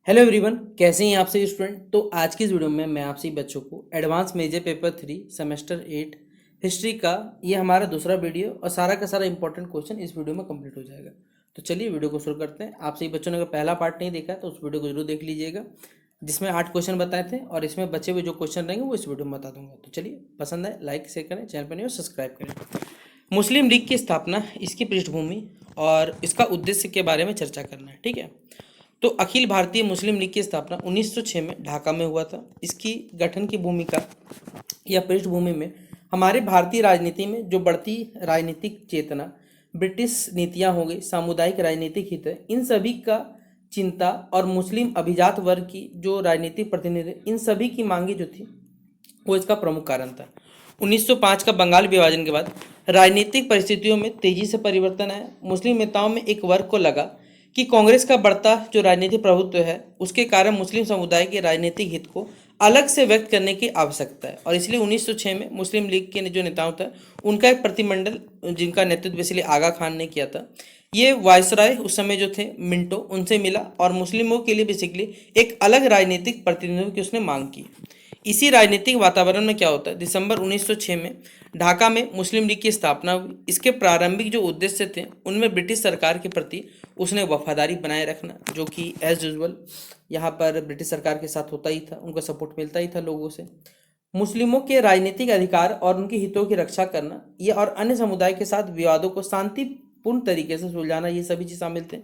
Hello everyone, कैसे हैं आप सभी स्टूडेंट। तो आज की इस वीडियो में मैं आप सभी बच्चों को advance major paper 3 semester 8 history का ये हमारा दूसरा वीडियो और सारा का सारा इंपॉर्टेंट क्वेश्चन इस वीडियो में कंप्लीट हो जाएगा। तो चलिए वीडियो को शुरू करते हैं। आप सभी बच्चों ने अगर पहला पार्ट नहीं देखा है तो उस वीडियो को जरूर देख लीजिएगा, जिसमें 8 क्वेश्चन बताए थे और इसमें बचे हुए जो क्वेश्चन रहेंगे वो इस वीडियो में बता दूंगा। तो चलिए, पसंद आए लाइक शेयर करें, चैनल पर नहीं हो सब्सक्राइब करें। मुस्लिम लीग की स्थापना, इसकी पृष्ठभूमि और इसका उद्देश्य के बारे में चर्चा करना है। ठीक है, तो अखिल भारतीय मुस्लिम लीग की स्थापना 1906 में ढाका में हुआ था। इसकी गठन की भूमिका या पृष्ठभूमि में हमारे भारतीय राजनीति में जो बढ़ती राजनीतिक चेतना, ब्रिटिश नीतियां हो गई, सामुदायिक राजनीतिक हित है, इन सभी का चिंता और मुस्लिम अभिजात वर्ग की जो राजनीतिक प्रतिनिधि, इन सभी की मांगे जो थी वो इसका प्रमुख कारण था। 1905 का बंगाल विभाजन के बाद राजनीतिक परिस्थितियों में तेजी से परिवर्तन आया। मुस्लिम नेताओं में एक वर्ग को लगा कि कांग्रेस का बढ़ता जो राजनीतिक प्रभुत्व है उसके कारण मुस्लिम समुदाय के राजनीतिक हित को अलग से व्यक्त करने की आवश्यकता है, और इसलिए 1906 में मुस्लिम लीग के जो नेताओं था उनका एक प्रतिमंडल, जिनका नेतृत्व इसलिए आगा खान ने किया था, ये वायसराय उस समय जो थे मिंटो, उनसे मिला और मुस्लिमों के लिए बेसिकली एक अलग राजनीतिक प्रतिनिधित्व की उसने मांग की। इसी राजनीतिक वातावरण में क्या होता है, दिसंबर 1906 में ढाका में मुस्लिम लीग की स्थापना हुई। इसके प्रारंभिक जो उद्देश्य थे उनमें ब्रिटिश सरकार के प्रति उसने वफादारी बनाए रखना, जो कि एज यूजुअल यहाँ पर ब्रिटिश सरकार के साथ होता ही था, उनको सपोर्ट मिलता ही था लोगों से। मुस्लिमों के राजनीतिक अधिकार और उनके हितों की रक्षा करना, ये और अन्य समुदाय के साथ विवादों को शांतिपूर्ण तरीके से सुलझाना, ये सभी चीज शामिल थे।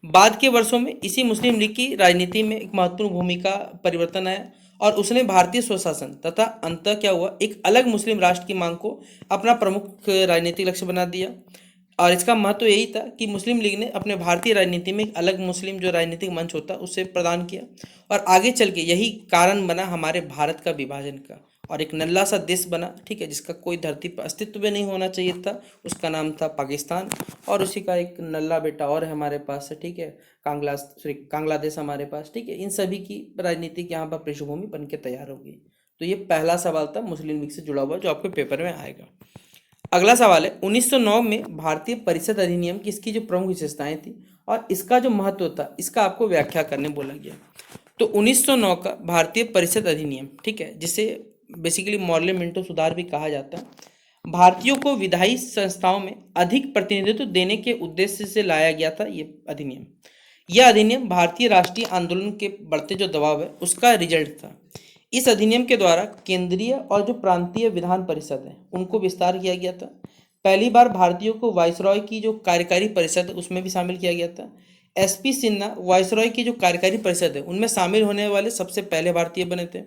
बाद के वर्षों में इसी मुस्लिम लीग की राजनीति में एक महत्वपूर्ण भूमिका परिवर्तन आया और उसने भारतीय स्वशासन तथा अंततः क्या हुआ, एक अलग मुस्लिम राष्ट्र की मांग को अपना प्रमुख राजनीतिक लक्ष्य बना दिया। और इसका महत्व यही था कि मुस्लिम लीग ने अपने भारतीय राजनीति में एक अलग मुस्लिम जो राजनीतिक मंच होता उसे प्रदान किया, और आगे चल के यही कारण बना हमारे भारत का विभाजन का, और एक नल्ला सा देश बना, ठीक है, जिसका कोई धरती पर अस्तित्व भी नहीं होना चाहिए था। उसका नाम था पाकिस्तान, और उसी का एक नल्ला बेटा और है हमारे पास, ठीक है, कांग्लादेश हमारे पास। ठीक है, इन सभी की राजनीतिक यहाँ पर पृष्ठभूमि बन के तैयार होगी। तो ये पहला सवाल था मुस्लिम लीग से जुड़ा हुआ जो आपके पेपर में आएगा। अगला सवाल है, 1909 में भारतीय परिषद अधिनियम की इसकी जो प्रमुख विशेषताएं थी और इसका जो महत्व था, इसका आपको व्याख्या करने बोला गया। तो 1909 का भारतीय परिषद अधिनियम, ठीक है, जिसे बेसिकली मॉर्ले मिंटो सुधार भी कहा जाता है, भारतीयों को विधायी संस्थाओं में अधिक प्रतिनिधित्व देने के उद्देश्य से लाया गया था। ये अधिनियम यह अधिनियम भारतीय राष्ट्रीय आंदोलन के बढ़ते जो दबाव है उसका रिजल्ट था। इस अधिनियम के द्वारा केंद्रीय और जो प्रांतीय विधान परिषद है उनको विस्तार किया गया था। पहली बार भारतीयों को वायसरॉय की जो कार्यकारी परिषद है उसमें भी शामिल किया गया था। एसपी सिन्हा वायसरॉय की जो कार्यकारी परिषद है उनमें शामिल होने वाले सबसे पहले भारतीय बने थे।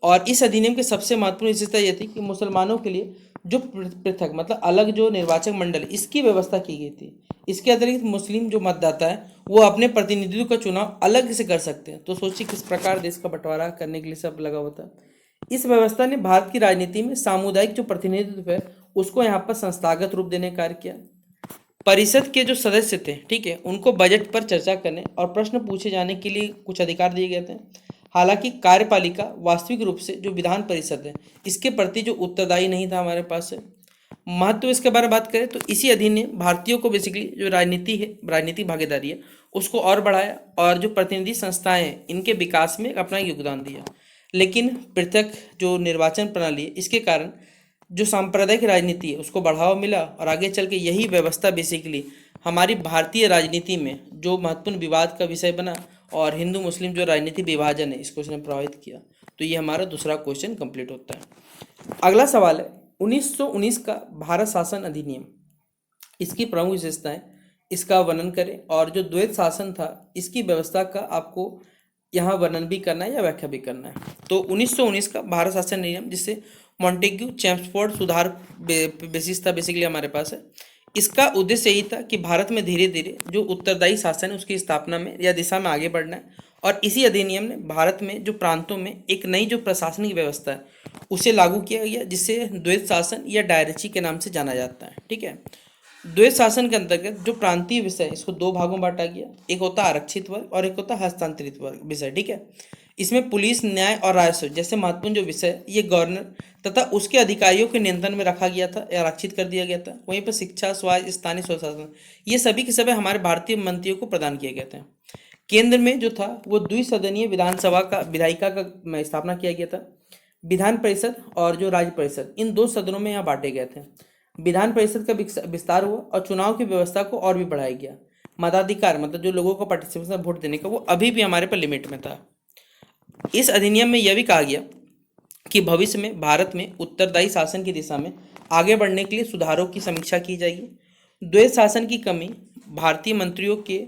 और इस अधिनियम की सबसे महत्वपूर्ण विशेषता यह थी कि मुसलमानों के लिए जो पृथक मतलब अलग जो निर्वाचक मंडल इसकी व्यवस्था की गई थी। इसके अतिरिक्त मुस्लिम जो मतदाता है वो अपने प्रतिनिधित्व का चुनाव अलग से कर सकते हैं। तो सोचिए किस प्रकार देश का बंटवारा करने के लिए सब लगा हुआ था। इस व्यवस्था ने भारत की राजनीति में सामुदायिक जो प्रतिनिधित्व है उसको यहाँ पर संस्थागत रूप देने का कार्य किया। परिषद के जो सदस्य थे, ठीक है, उनको बजट पर चर्चा करने और प्रश्न पूछे जाने के लिए कुछ अधिकार दिए गए थे। हालांकि कार्यपालिका वास्तविक रूप से जो विधान परिषद है इसके प्रति जो उत्तरदायी नहीं था हमारे पास है। महत्व इसके बारे में बात करें तो इसी अधिनियम भारतीयों को बेसिकली जो राजनीति है, राजनीतिक भागीदारी है, उसको और बढ़ाया और जो प्रतिनिधि संस्थाएं हैं इनके विकास में अपना योगदान दिया। लेकिन पृथक जो निर्वाचन प्रणाली है इसके कारण जो सांप्रदायिक राजनीति है उसको बढ़ावा मिला, और आगे चल के यही व्यवस्था बेसिकली हमारी भारतीय राजनीति में जो महत्वपूर्ण विवाद का विषय बना, और हिंदू मुस्लिम जो राजनीति विभाजन है इसको उसने प्रभावित किया। तो ये हमारा दूसरा क्वेश्चन कंप्लीट होता है। अगला सवाल है, 1919 का भारत शासन अधिनियम, इसकी प्रमुख विशेषताएं, इसका वर्णन करें, और जो द्वैत शासन था इसकी व्यवस्था का आपको यहाँ वर्णन भी करना है या व्याख्या भी करना है। तो 1919 का भारत शासन अधिनियम, जिसे मॉन्टेग्यू चैम्सफोर्ड सुधार बेसिस था बेसिकली हमारे पास है, इसका उद्देश्य यही था कि भारत में धीरे धीरे जो उत्तरदायी शासन है उसकी स्थापना में या दिशा में आगे बढ़ना है। और इसी अधिनियम ने भारत में जो प्रांतों में एक नई जो प्रशासनिक व्यवस्था है उसे लागू किया गया, जिसे द्वैत शासन या डायरेची के नाम से जाना जाता है। ठीक है, द्वैत शासन के अंतर्गत जो प्रांतीय विषय इसको दो भागों में बांटा गया, एक होता आरक्षित वर्ग और एक होता हस्तांतरित वर्ग विषय। ठीक है, इसमें पुलिस, न्याय और राजस्व जैसे महत्वपूर्ण जो विषय ये गवर्नर तथा उसके अधिकारियों के नियंत्रण में रखा गया था या आरक्षित कर दिया गया था। वहीं पर शिक्षा, स्वास्थ्य, स्थानीय स्वशासन, ये सभी के सभी हमारे भारतीय मंत्रियों को प्रदान किए गए थे। केंद्र में जो था वो द्विसदनीय विधानसभा का विधायिका का स्थापना किया गया था। विधान परिषद और जो राज्य परिषद, इन दो सदनों में यहाँ बांटे गए थे। विधान परिषद का विस्तार हुआ और चुनाव की व्यवस्था को और भी बढ़ाया गया। मताधिकार मतलब जो लोगों को पार्टिसिपेशन वोट देने का, वो अभी भी हमारे पर लिमिट में था। इस अधिनियम में यह भी कहा गया कि भविष्य में भारत में उत्तरदायी शासन की दिशा में आगे बढ़ने के लिए सुधारों की समीक्षा की जाएगी। द्वैध शासन की कमी, भारतीय मंत्रियों के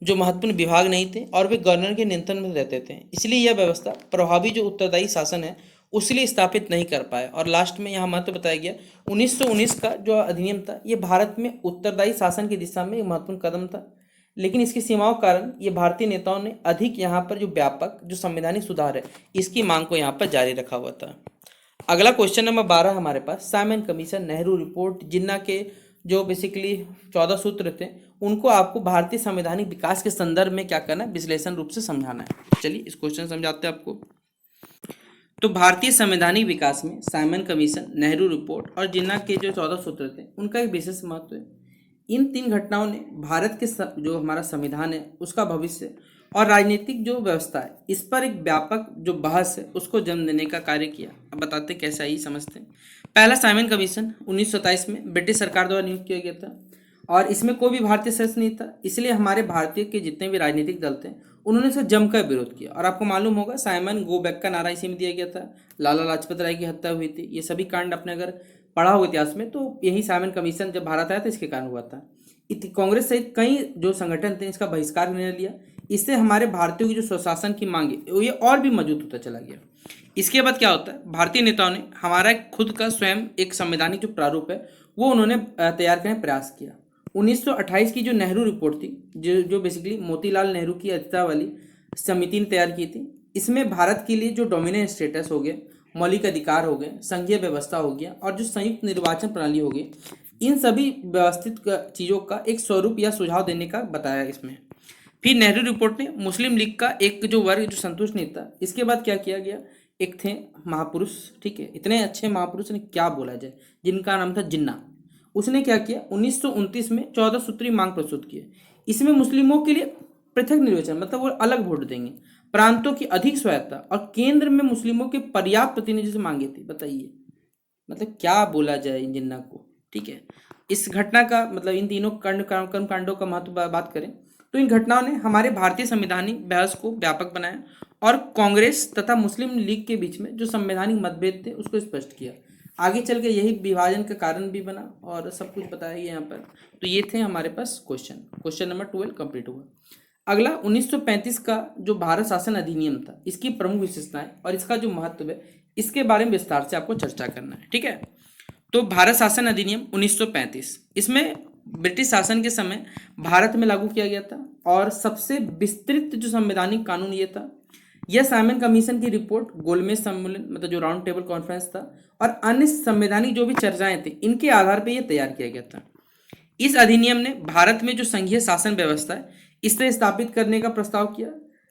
जो महत्वपूर्ण विभाग नहीं थे और वे गवर्नर के नियंत्रण में रहते थे, इसलिए यह व्यवस्था प्रभावी जो उत्तरदायी शासन है उसलिए स्थापित नहीं कर पाए। और लास्ट में यहाँ महत्व बताया गया 1919 का जो अधिनियम था, ये भारत में उत्तरदायी शासन की दिशा में एक महत्वपूर्ण कदम था, लेकिन इसकी सीमाओं के कारण ये भारतीय नेताओं ने अधिक यहाँ पर जो व्यापक जो संवैधानिक सुधार है इसकी मांग को यहाँ पर जारी रखा हुआ था। अगला क्वेश्चन नंबर 12 हमारे पास, साइमन कमीशन, नेहरू रिपोर्ट, जिन्ना के जो बेसिकली 14 सूत्र थे, उनको आपको भारतीय संवैधानिक विकास के संदर्भ में क्या करना है, विश्लेषण रूप से समझाना है। चलिए इस क्वेश्चन समझाते हैं आपको। तो भारतीय संवैधानिक विकास में साइमन कमीशन, नेहरू रिपोर्ट और जिन्ना के जो 14 सूत्र थे उनका एक विशेष महत्व है। इन तीन घटनाओं ने भारत के जो हमारा संविधान है उसका भविष्य और राजनीतिक जो व्यवस्था है इस पर एक व्यापक जो बहस है उसको जन्म देने का कार्य किया। अब बताते कैसा ही समझते हैं। पहला साइमन कमीशन 1927 में ब्रिटिश सरकार द्वारा नियुक्त किया गया था और इसमें कोई भी भारतीय सदस्य नहीं था, इसलिए हमारे भारतीय के जितने भी राजनीतिक दल थे उन्होंने इसका जमकर विरोध किया। और आपको मालूम होगा साइमन गो बैक का नारा इसी में दिया गया था। लाला लाजपत राय की हत्या हुई थी, ये सभी कांड अपने अगर पढ़ा हो इतिहास में तो यही साइमन कमीशन जब भारत आया था इसके कारण हुआ था। कांग्रेस सहित कई जो संगठन थे इसका बहिष्कार निर्णय लिया। इससे हमारे भारतीयों की जो स्वशासन की मांग है ये और भी मजबूत होता चला गया। इसके बाद क्या होता है, भारतीय नेताओं ने हमारा खुद का स्वयं एक संवैधानिक जो प्रारूप है वो उन्होंने तैयार करने का प्रयास किया। 1928 की जो नेहरू रिपोर्ट थी, जो बेसिकली मोतीलाल नेहरू की अध्यक्षता वाली समिति ने तैयार की थी, इसमें भारत के लिए जो डोमिनेंट स्टेटस हो गए, मौलिक अधिकार हो गए, संघीय व्यवस्था हो गया और जो संयुक्त निर्वाचन प्रणाली हो गई, इन सभी व्यवस्थित चीज़ों का एक स्वरूप या सुझाव देने का बताया इसमें। फिर नेहरू रिपोर्ट ने मुस्लिम लीग का एक जो वर्ग जो संतुष्ट नहीं था, इसके बाद क्या किया गया, एक थे महापुरुष, ठीक है, इतने अच्छे महापुरुष ने क्या बोला जाए, जिनका नाम था जिन्ना। उसने क्या किया, 1929 में 14 सूत्री मांग प्रस्तुत की। इसमें मुस्लिमों के लिए पृथक निर्वाचन मतलब वो अलग वोट देंगे, प्रांतों की अधिक स्वायत्ता और केंद्र में मुस्लिमों के पर्याप्त प्रतिनिधित्व से मांगे थी। बताइए मतलब क्या बोला जाए इन जिन्ना को, ठीक है। इस घटना का मतलब इन तीनों कर्म कांडों का महत्व बात करें तो इन घटनाओं ने हमारे भारतीय संवैधानिक बहस को व्यापक बनाया और कांग्रेस तथा मुस्लिम लीग के बीच में जो संवैधानिक मतभेद थे उसको स्पष्ट किया। आगे चल के यही विभाजन का कारण भी बना और सब कुछ बताया गया यहाँ पर। तो ये थे हमारे पास क्वेश्चन नंबर 12 कंप्लीट हुआ। अगला 1935 का जो भारत शासन अधिनियम था, इसकी प्रमुख विशेषताएं और इसका जो महत्व है इसके बारे में विस्तार से आपको चर्चा करना है, ठीक है। तो भारत शासन अधिनियम 1935, इसमें ब्रिटिश शासन के समय भारत में लागू किया गया था और सबसे विस्तृत जो संवैधानिक कानून ये था। यह साइमन कमीशन की रिपोर्ट, गोलमेज सम्मेलन मतलब जो राउंड टेबल कॉन्फ्रेंस था और अन्य संवैधानिक जो भी चर्चाएं थी इनके आधार पर यह तैयार किया गया था। इस अधिनियम ने भारत में जो संघीय शासन व्यवस्था है इसे स्थापित करने का प्रस्ताव किया,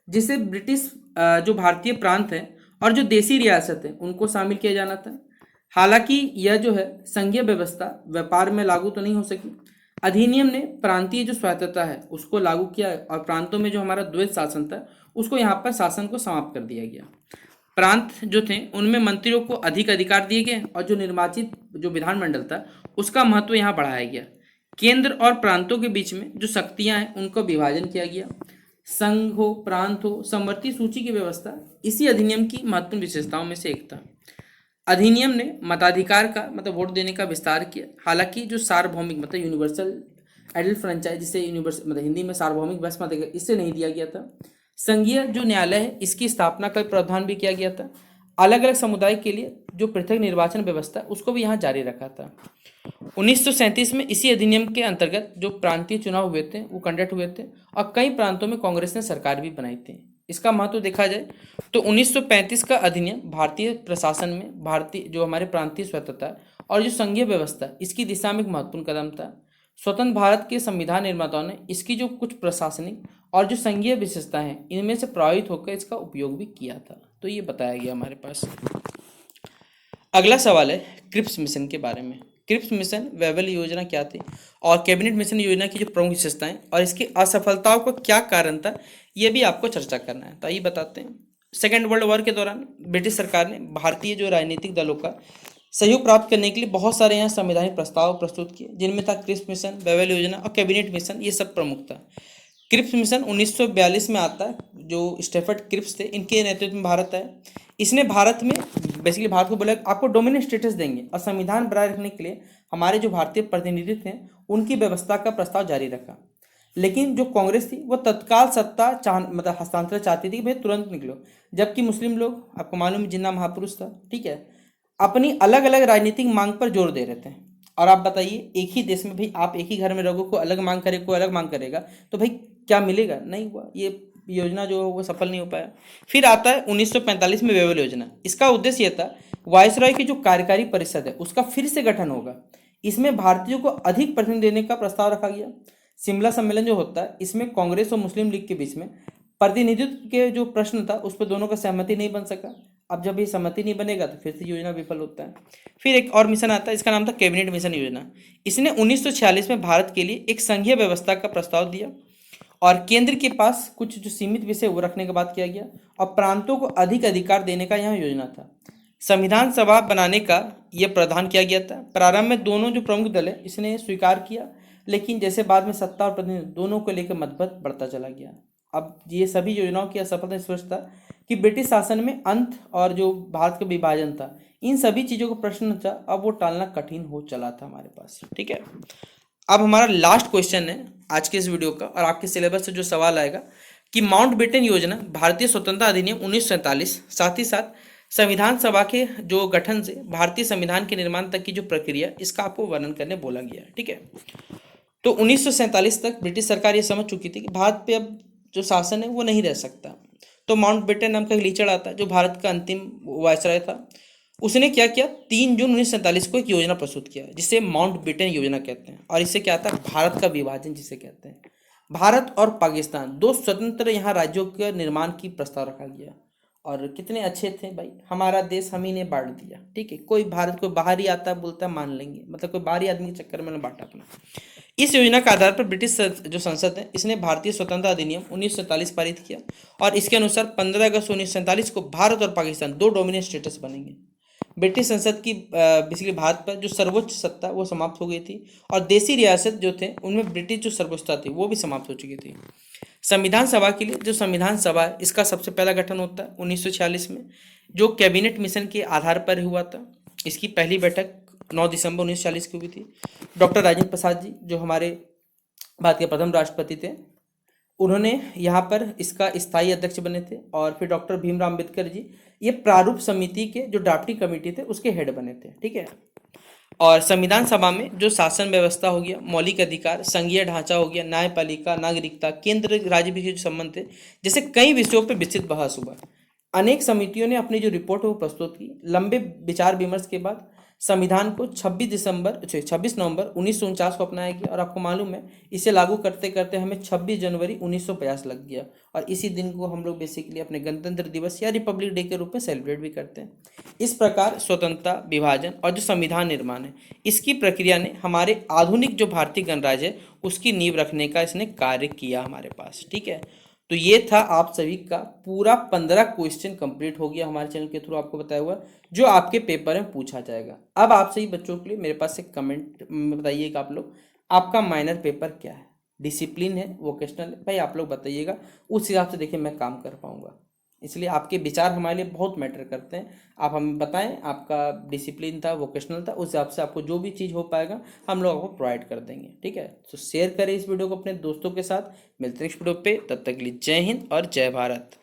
जिसे ब्रिटिश जो भारतीय प्रांत है और जो देसी रियासत है उनको शामिल किया जाना था। हालांकि यह जो है संघीय व्यवस्था व्यापार में लागू तो नहीं हो सकी। अधिनियम ने प्रांतीय जो स्वायत्तता है उसको लागू किया और प्रांतों में जो हमारा द्वैध शासन था उसको यहाँ पर शासन को समाप्त कर दिया गया। प्रांत जो थे उनमें मंत्रियों को अधिक अधिकार दिए गए और जो निर्वाचित जो विधानमंडल था उसका महत्व यहाँ बढ़ाया गया। केंद्र और प्रांतों के बीच में जो शक्तियां हैं उनको विभाजन किया गया। संघ हो, प्रांत हो, समवर्ती सूची की व्यवस्था इसी अधिनियम की महत्वपूर्ण विशेषताओं में से एक था। अधिनियम ने मताधिकार का मतलब वोट देने का विस्तार किया। हालांकि जो सार्वभौमिक मतलब यूनिवर्सल एडल्ट फ्रेंचाइज, जिसे यूनिवर्सल मतलब हिंदी में सार्वभौमिक बस मताधिकार, इससे नहीं दिया गया था। संघीय जो न्यायालय है इसकी स्थापना का प्रावधान भी किया गया था। अलग अलग समुदाय के लिए जो पृथक निर्वाचन व्यवस्था उसको भी यहाँ जारी रखा था। 1937 में इसी अधिनियम के अंतर्गत जो प्रांतीय चुनाव हुए थे वो कंडक्ट हुए थे और कई प्रांतों में कांग्रेस ने सरकार भी बनाई थी। इसका महत्व देखा जाए तो 1935 का अधिनियम भारतीय प्रशासन में भारतीय जो हमारे प्रांतीय स्वतंत्रता और जो संघीय व्यवस्था इसकी दिशा में एक महत्वपूर्ण कदम था। स्वतंत्र भारत के संविधान निर्माताओं ने इसकी जो कुछ प्रशासनिक और जो संघीय विशेषता है इनमें से प्रभावित होकर इसका उपयोग भी किया था। तो ये बताया गया हमारे पास। अगला सवाल है क्रिप्स मिशन के बारे में। क्रिप्स मिशन वैवल योजना क्या थी और कैबिनेट मिशन योजना की जो प्रमुख विशेषताएं और इसकी असफलताओं का क्या कारण था, ये भी आपको चर्चा करना है। तो आइए बताते हैं। सेकेंड वर्ल्ड वॉर के दौरान ब्रिटिश सरकार ने भारतीय जो राजनीतिक दलों का सहयोग प्राप्त करने के लिए बहुत सारे यहाँ संवैधानिक प्रस्ताव प्रस्तुत किए, जिनमें था क्रिप्स मिशन, वैवल योजना और कैबिनेट मिशन, ये सब प्रमुख था। क्रिप्स मिशन 1942 में आता है, जो स्टेफर्ड क्रिप्स थे, इनके नेतृत्व में भारत आया। इसने भारत में बेसिकली भारत को बोला आपको डोमिनेंट स्टेटस देंगे और संविधान बनाए रखने के लिए हमारे जो भारतीय प्रतिनिधि थे उनकी व्यवस्था का प्रस्ताव जारी रखा। लेकिन जो कांग्रेस थी वो तत्काल सत्ता मतलब हस्तांतरण चाहती थी कि भाई तुरंत निकलो, जबकि मुस्लिम लोग, आपको मालूम है जिन्ना महापुरुष था, ठीक है, अपनी अलग अलग राजनीतिक मांग पर जोर दे रहे थे। और आप बताइए एक ही देश में भाई आप एक ही घर में रहोगे, कोई अलग मांग करे कोई अलग मांग करेगा, तो भाई क्या मिलेगा? नहीं हुआ, ये योजना जो है वो सफल नहीं हो पाया। फिर आता है 1945 में वेवल योजना। इसका उद्देश्य यह था वायसराय की जो कार्यकारी परिषद है उसका फिर से गठन होगा। इसमें भारतीयों को अधिक प्रतिनिधि देने का प्रस्ताव रखा गया। शिमला सम्मेलन जो होता है इसमें कांग्रेस और मुस्लिम लीग के बीच में प्रतिनिधित्व के जो प्रश्न था उस पर दोनों का सहमति नहीं बन सका। अब जब ये सहमति नहीं बनेगा तो फिर से योजना विफल होता है। फिर एक और मिशन आता है, इसका नाम था कैबिनेट मिशन योजना। इसने 1946 में भारत के लिए एक संघीय व्यवस्था का प्रस्ताव दिया और केंद्र के पास कुछ जो सीमित विषय वो रखने की बात किया गया और प्रांतों को अधिक अधिकार देने का यहाँ योजना था। संविधान सभा बनाने का यह प्रावधान किया गया था। प्रारंभ में दोनों जो प्रमुख दल है इसने स्वीकार किया, लेकिन जैसे बाद में सत्ता और प्रतिनिधि दोनों को लेकर मतभेद बढ़ता चला गया। अब ये सभी योजनाओं की असफलता स्पष्ट था कि ब्रिटिश शासन में अंत और जो भारत का विभाजन था, इन सभी चीज़ों का प्रश्न था, अब वो टालना कठिन हो चला था हमारे पास। ठीक है, अब हमारा लास्ट क्वेश्चन है आज के इस वीडियो का और आपके सिलेबस से जो सवाल आएगा कि माउंटबेटन योजना, भारतीय स्वतंत्रता अधिनियम 1947, साथ ही साथ संविधान सभा के जो गठन से भारतीय संविधान के निर्माण तक की जो प्रक्रिया, इसका आपको वर्णन करने बोला गया है। ठीक है, तो 1947 तक ब्रिटिश सरकार ये समझ चुकी थी कि भारत पे अब जो शासन है वो नहीं रह सकता। तो माउंटबेटन नाम का एक लीचड़ आता है जो भारत का अंतिम वायसराय था। उसने क्या किया, 3 जून 1947 को एक योजना प्रस्तुत किया जिसे माउंटबेटन योजना कहते हैं। और इससे क्या आता है, भारत का विभाजन जिसे कहते हैं। भारत और पाकिस्तान दो स्वतंत्र यहाँ राज्यों के निर्माण की प्रस्ताव रखा गया। और कितने अच्छे थे भाई, हमारा देश हम ही ने बांट दिया। ठीक है, कोई भारत कोई बाहरी आता बोलता मान लेंगे, मतलब कोई बाहरी आदमी के चक्कर में बांटा अपना। इस योजना के आधार पर ब्रिटिश जो संसद है इसने भारतीय स्वतंत्रता अधिनियम 1947 पारित किया और इसके अनुसार 15 अगस्त 1947 को भारत और पाकिस्तान दो डोमिनेंट स्टेटस बनेंगे। ब्रिटिश संसद की बेसिकली भारत पर जो सर्वोच्च सत्ता वो समाप्त हो गई थी और देसी रियासत जो थे उनमें ब्रिटिश जो सर्वोच्चता थी वो भी समाप्त हो चुकी थी। संविधान सभा के लिए जो संविधान सभा है इसका सबसे पहला गठन होता है 1946 में, जो कैबिनेट मिशन के आधार पर हुआ था। इसकी पहली बैठक 9 दिसंबर 1940 की हुई थी। डॉक्टर राजेंद्र प्रसाद जी जो हमारे भारत के प्रथम राष्ट्रपति थे, उन्होंने यहाँ पर इसका स्थायी अध्यक्ष बने थे। और फिर डॉक्टर भीमराव अम्बेडकर जी ये प्रारूप समिति के जो ड्राफ्टिंग कमेटी थे उसके हेड बने थे। ठीक है, और संविधान सभा में जो शासन व्यवस्था हो गया, मौलिक अधिकार, संघीय ढांचा हो गया, न्यायपालिका, नागरिकता, केंद्र राज्य बीच जो संबंध थे, जैसे कई विषयों पर विस्तृत बहस हुआ। अनेक समितियों ने अपनी जो रिपोर्ट है वो प्रस्तुत की। लंबे विचार विमर्श के बाद संविधान को 26 नवंबर 1949 को अपनाया गया। और आपको मालूम है इसे लागू करते करते हमें 26 जनवरी 1950 लग गया और इसी दिन को हम लोग बेसिकली अपने गणतंत्र दिवस या रिपब्लिक डे के रूप में सेलिब्रेट भी करते हैं। इस प्रकार स्वतंत्रता, विभाजन और जो संविधान निर्माण है इसकी प्रक्रिया ने हमारे आधुनिक जो भारतीय गणराज्य है उसकी नींव रखने का इसने कार्य किया हमारे पास। ठीक है, तो ये था आप सभी का पूरा 15 क्वेश्चन कंप्लीट हो गया हमारे चैनल के थ्रू आपको बताया हुआ, जो आपके पेपर में पूछा जाएगा। अब आप सभी बच्चों के लिए मेरे पास एक कमेंट बताइएगा आप लोग, आपका माइनर पेपर क्या है, डिसिप्लिन है, वोकेशनल है, भाई आप लोग बताइएगा। उस हिसाब से देखिए मैं काम कर पाऊंगा, इसलिए आपके विचार हमारे लिए बहुत मैटर करते हैं। आप हमें बताएं आपका डिसिप्लिन था, वोकेशनल था, उस हिसाब से आपको जो भी चीज़ हो पाएगा हम लोग आपको प्रोवाइड कर देंगे। ठीक है, तो शेयर करें इस वीडियो को अपने दोस्तों के साथ। मिलते हैं नेक्स्ट वीडियो पे, तब तक के लिए जय हिंद और जय भारत।